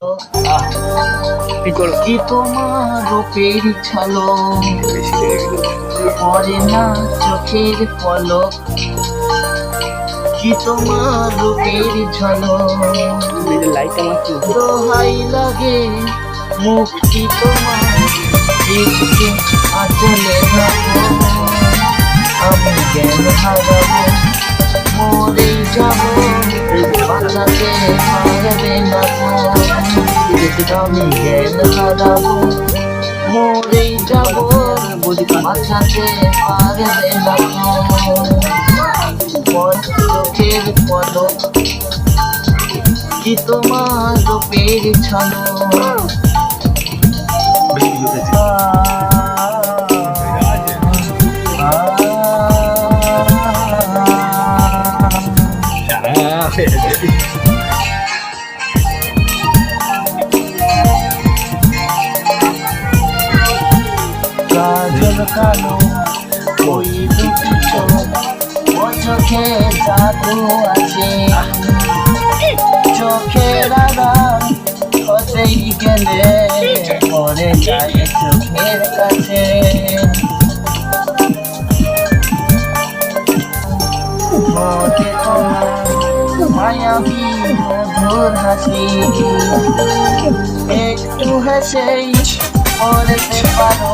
কি তোমার রূপের ঝলক পড়ে না চোখের পলক, কি তোমার রূপের ঝলক দোহাই লাগে মুক্তি তোমার চিঠি আচলে থাকো, আমি জ্ঞান হারাবো মরেই যাবো বাঁচাতে পারবে না তো, আমি জ্ঞান হারাবো মরেই যাবো বাঁচাতে পারবে না তো, চোখের পলক কি তোমার রূপের ঝলক। কাজল কালো ওই দুটি চোখ, ও চোখে জাদু আছে, চোখের আড়াল হতেই গেলে পরে যায় চোখের কাছে, মনে তোমার মায়াবী মধুর হাসি, একটু হেসেই বলতে পারো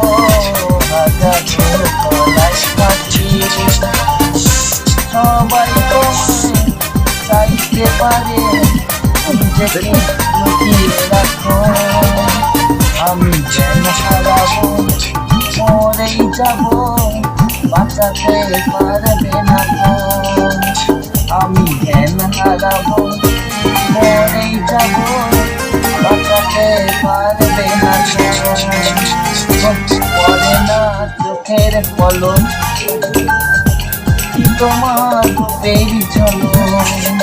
হাজার গলায় পাচ্ছি, সবাই তোমায় চাইতে পারে নিজেকে লুকিয়ে রাখো, আমি জ্ঞান হারাবো মরেই যাবো বাঁচাতে পারবে না তো, আমি জ্ঞান হারাবো মরেই যাবো বাঁচাতে পারবে না তো, পড়ে না চোখের পলক কি তোমার রূপের ঝলক।